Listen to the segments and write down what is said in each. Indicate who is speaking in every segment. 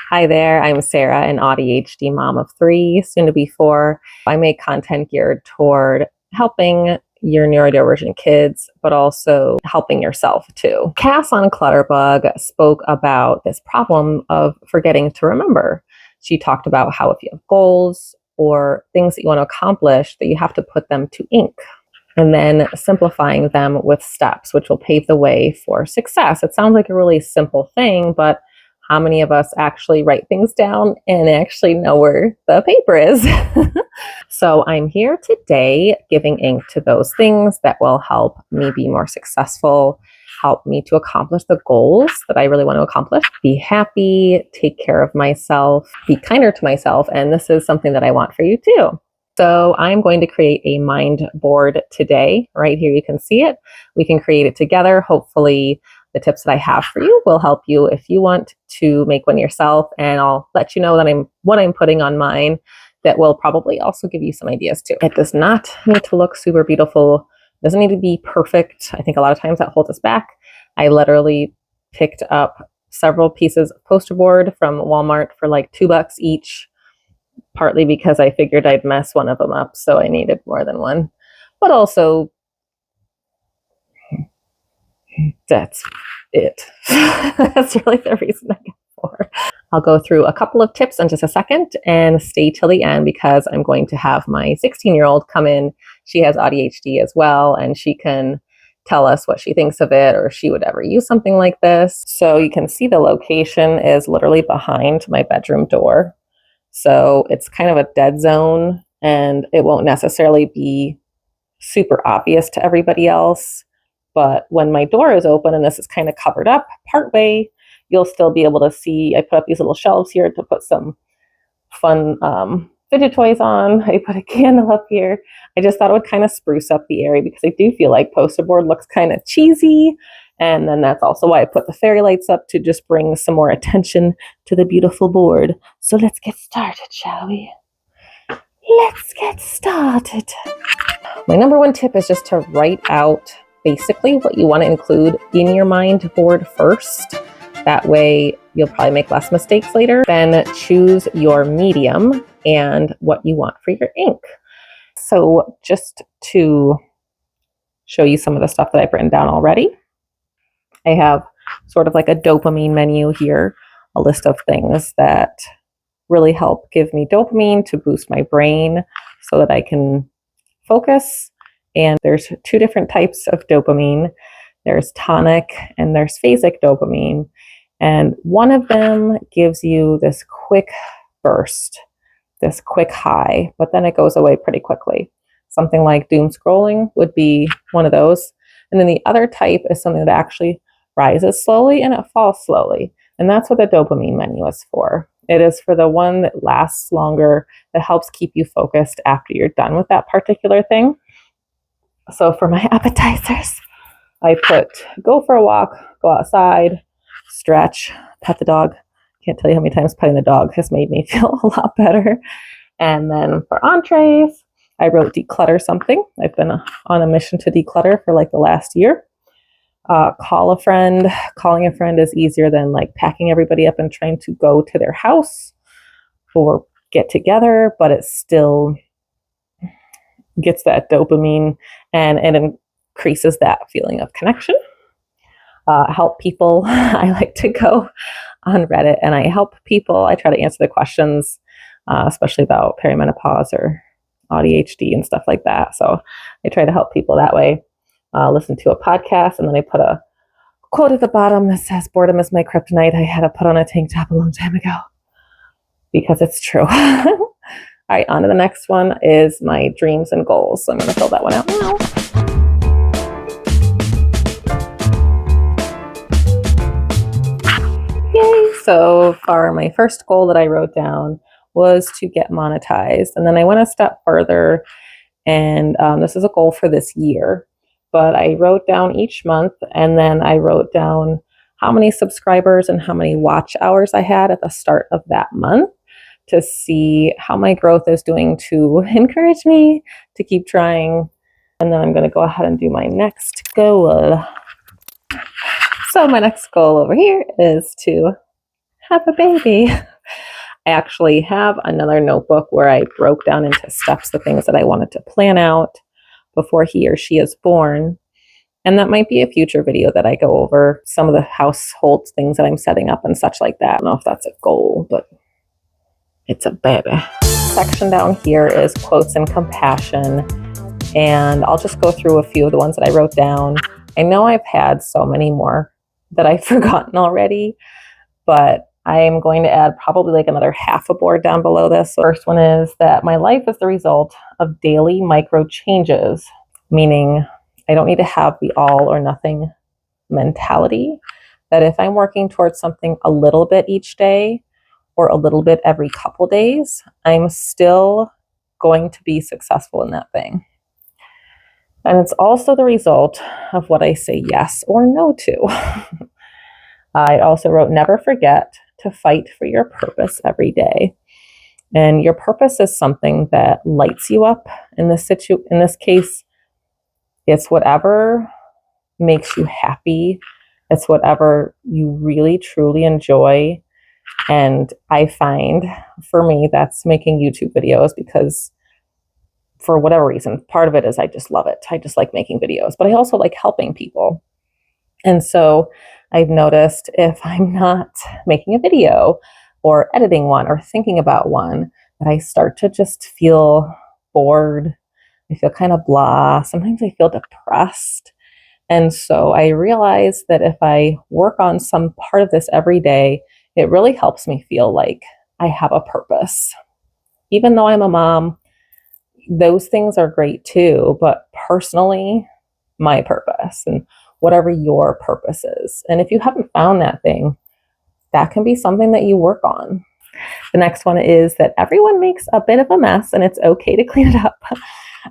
Speaker 1: Hi there, I'm Sarah, an AuDHD mom of 3, soon to be 4. I make content geared toward helping your neurodivergent kids, but also helping yourself too. Cass on Clutterbug spoke about this problem of forgetting to remember. She talked about how if you have goals or things that you want to accomplish, that you have to put them to ink, and then simplifying them with steps, which will pave the way for success. It sounds like a really simple thing, but how many of us actually write things down and actually know where the paper is? So I'm here today giving ink to those things that will help me be more successful, help me to accomplish the goals that I really want to accomplish, be happy, take care of myself, be kinder to myself. And this is something that I want for you too. So I'm going to create a mind board today. Right here, you can see it. We can create it together. Hopefully, the tips that I have for you will help you if you want to make one yourself. And I'll let you know that what I'm putting on mine that will probably also give you some ideas too. It does not need to look super beautiful. It doesn't need to be perfect. I think a lot of times that holds us back. I literally picked up several pieces of poster board from Walmart for like $2 each, partly because I figured I'd mess one of them up, so I needed more than one. But also, that's it. That's really the reason I got 4. I'll go through a couple of tips in just a second and stay till the end because I'm going to have my 16-year-old come in. She has AuDHD as well, and she can tell us what she thinks of it or if she would ever use something like this. So you can see the location is literally behind my bedroom door. So it's kind of a dead zone and it won't necessarily be super obvious to everybody else. But when my door is open and this is kind of covered up partway, you'll still be able to see. I put up these little shelves here to put some fun fidget toys on. I put a candle up here. I just thought it would kind of spruce up the area because I do feel like poster board looks kind of cheesy. And then that's also why I put the fairy lights up, to just bring some more attention to the beautiful board. So let's get started, shall we? Let's get started. My number 1 tip is just to write out basically what you want to include in your mind board first. That way you'll probably make less mistakes later. Then choose your medium and what you want for your ink. So just to show you some of the stuff that I've written down already, I have sort of like a dopamine menu here, a list of things that really help give me dopamine to boost my brain so that I can focus. And there's 2 different types of dopamine. There's tonic and there's phasic dopamine. And one of them gives you this quick burst, this quick high, but then it goes away pretty quickly. Something like doom scrolling would be one of those. And then the other type is something that actually rises slowly and it falls slowly. And that's what the dopamine menu is for. It is for the one that lasts longer, that helps keep you focused after you're done with that particular thing. So for my appetizers, I put go for a walk, go outside, stretch, pet the dog. Can't tell you how many times petting the dog has made me feel a lot better. And then for entrees, I wrote declutter something. I've been on a mission to declutter for like the last year. Call a friend. Calling a friend is easier than like packing everybody up and trying to go to their house or get together, but it still gets that dopamine and it increases that feeling of connection. Help people. I like to go on Reddit and I help people. I try to answer the questions, especially about perimenopause or AuDHD and stuff like that. So I try to help people that way. Listen to a podcast, and then I put a quote at the bottom that says, "Boredom is my kryptonite." I had to put on a tank top a long time ago because it's true. All right, on to the next one is my dreams and goals. So I'm going to fill that one out now. Yay! So for my first goal that I wrote down was to get monetized. And then I went a step further, and this is a goal for this year. But I wrote down each month, and then I wrote down how many subscribers and how many watch hours I had at the start of that month to see how my growth is doing to encourage me to keep trying. And then I'm going to go ahead and do my next goal. So my next goal over here is to have a baby. I actually have another notebook where I broke down into steps the things that I wanted to plan out before he or she is born. And that might be a future video that I go over some of the household things that I'm setting up and such like that. I don't know if that's a goal, but it's a baby. Section down here is quotes and compassion. And I'll just go through a few of the ones that I wrote down. I know I've had so many more that I've forgotten already, but I am going to add probably like another half a board down below this. The first one is that my life is the result of daily micro changes, meaning I don't need to have the all or nothing mentality, that if I'm working towards something a little bit each day or a little bit every couple days, I'm still going to be successful in that thing. And it's also the result of what I say yes or no to. I also wrote, never forget to fight for your purpose every day. And your purpose is something that lights you up. In this case, it's whatever makes you happy. It's whatever you really, truly enjoy. And I find for me, that's making YouTube videos, because for whatever reason, part of it is I just love it. I just like making videos, but I also like helping people. And so I've noticed if I'm not making a video or editing one or thinking about one, that I start to just feel bored. I feel kind of blah. Sometimes I feel depressed. And so I realized that if I work on some part of this every day, it really helps me feel like I have a purpose. Even though I'm a mom, those things are great too, but personally, my purpose and whatever your purpose is. And if you haven't found that thing, that can be something that you work on. The next one is that everyone makes a bit of a mess and it's okay to clean it up. I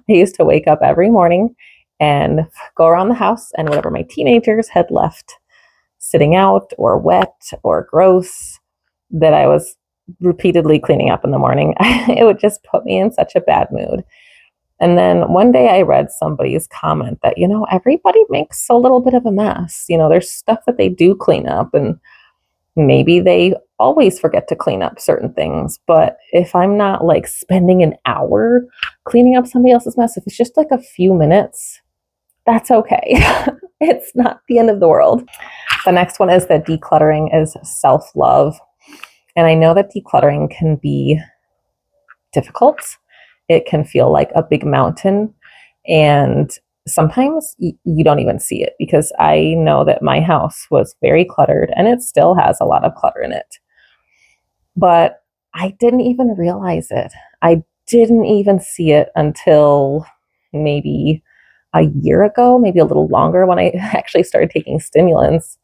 Speaker 1: used to wake up every morning and go around the house, and whatever my teenagers had left sitting out or wet or gross that I was repeatedly cleaning up in the morning, it would just put me in such a bad mood. And then one day I read somebody's comment that, everybody makes a little bit of a mess. There's stuff that they do clean up, and maybe they always forget to clean up certain things. But if I'm not like spending an hour cleaning up somebody else's mess, if it's just like a few minutes, that's okay. It's not the end of the world. The next one is that decluttering is self-love. And I know that decluttering can be difficult. It can feel like a big mountain. And sometimes you don't even see it, because I know that my house was very cluttered and it still has a lot of clutter in it. But I didn't even realize it. I didn't even see it until maybe a year ago, maybe a little longer, when I actually started taking stimulants.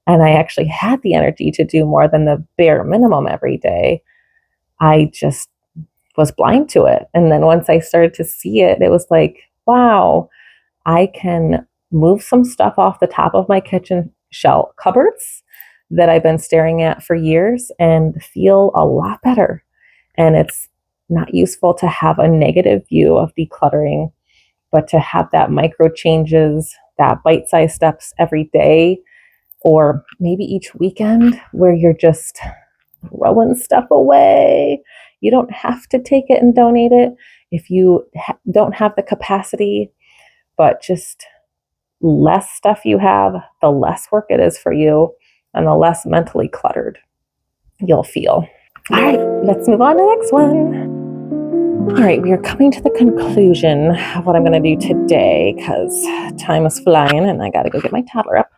Speaker 1: And I actually had the energy to do more than the bare minimum every day. I just was blind to it. And then once I started to see it, it was like, wow, I can move some stuff off the top of my kitchen shelf cupboards that I've been staring at for years and feel a lot better. And it's not useful to have a negative view of decluttering, but to have that micro changes, that bite-sized steps every day, or maybe each weekend, where you're just throwing stuff away. You don't have to take it and donate it if you don't have the capacity, but just less stuff you have, the less work it is for you, and the less mentally cluttered you'll feel. All right, let's move on to the next one. All right, we are coming to the conclusion of what I'm going to do today, because time is flying and I got to go get my toddler up.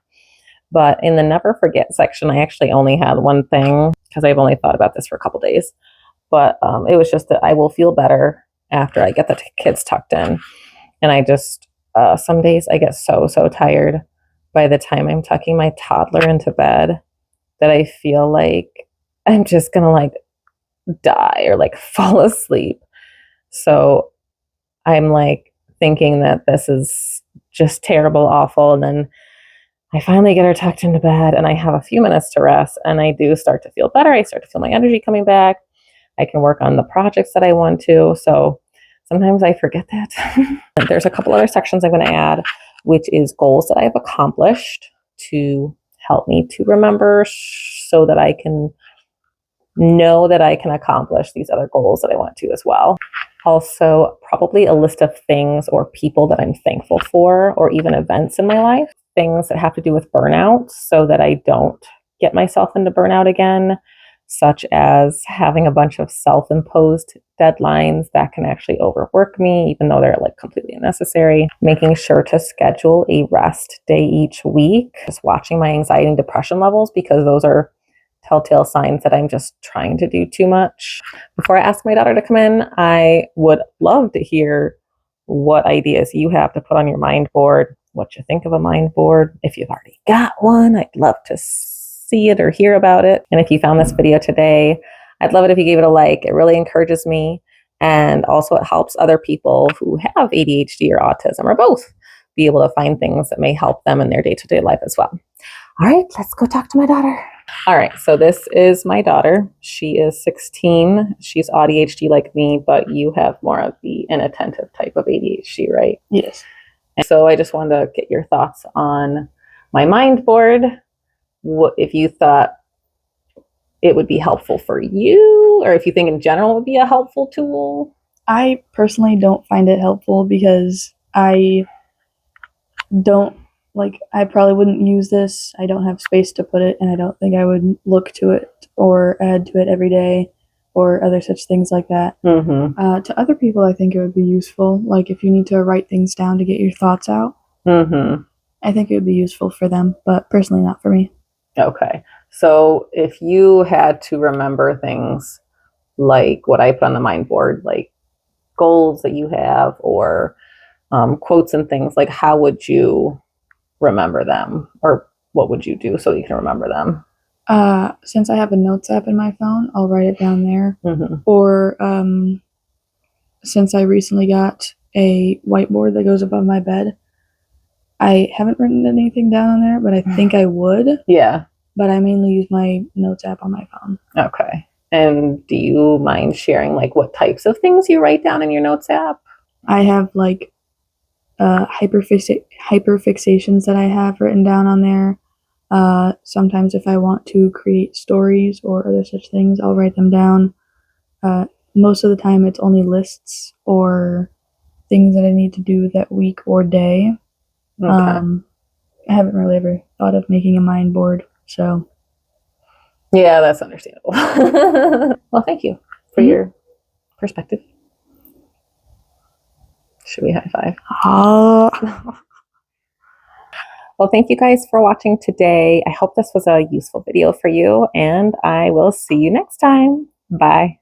Speaker 1: But in the never forget section, I actually only had one thing, because I've only thought about this for a couple days. But it was just that I will feel better after I get the kids tucked in. And I just, some days I get so tired by the time I'm tucking my toddler into bed that I feel like I'm just going to like die or like fall asleep. So I'm like thinking that this is just terrible, awful. And then I finally get her tucked into bed and I have a few minutes to rest, and I do start to feel better. I start to feel my energy coming back. I can work on the projects that I want to. So sometimes I forget that. There's a couple other sections I'm going to add, which is goals that I've accomplished to help me to remember, so that I can know that I can accomplish these other goals that I want to as well. Also, probably a list of things or people that I'm thankful for, or even events in my life, things that have to do with burnout so that I don't get myself into burnout again, such as having a bunch of self-imposed deadlines that can actually overwork me, even though they're like completely unnecessary. Making sure to schedule a rest day each week, just watching my anxiety and depression levels, because those are telltale signs that I'm just trying to do too much. Before I ask my daughter to come in, I would love to hear what ideas you have to put on your mind board, what you think of a mind board. If you've already got one, I'd love to see it or hear about it. And if you found this video today, I'd love it if you gave it a like. It really encourages me. And also it helps other people who have ADHD or autism or both be able to find things that may help them in their day-to-day life as well. All right, let's go talk to my daughter. All right, so this is my daughter. She is 16. She's AuDHD like me, but you have more of the inattentive type of ADHD, right?
Speaker 2: Yes.
Speaker 1: And so I just wanted to get your thoughts on my mind board. What if you thought it would be helpful for you, or if you think in general it would be a helpful tool?
Speaker 2: I personally don't find it helpful because I probably wouldn't use this. I don't have space to put it, and I don't think I would look to it or add to it every day or other such things like that. To other people, I think it would be useful. Like if you need to write things down to get your thoughts out, I think it would be useful for them, but personally not for me.
Speaker 1: Okay. So if you had to remember things like what I put on the mind board, like goals that you have or quotes and things, like how would you remember them, or what would you do so you can remember them?
Speaker 2: Since I have a notes app in my phone, I'll write it down there. Or since I recently got a whiteboard that goes above my bed, I haven't written anything down on there, but I think I would.
Speaker 1: Yeah.
Speaker 2: But I mainly use my notes app on my phone.
Speaker 1: Okay. And do you mind sharing like what types of things you write down in your notes app?
Speaker 2: I have like hyperfixations that I have written down on there. Sometimes if I want to create stories or other such things, I'll write them down. Most of the time it's only lists or things that I need to do that week or day. Okay. I haven't really ever thought of making a mind board, so.
Speaker 1: Yeah, that's understandable. Well, thank you for your perspective. Should we high five? Well, thank you guys for watching today. I hope this was a useful video for you, and I will see you next time. Bye.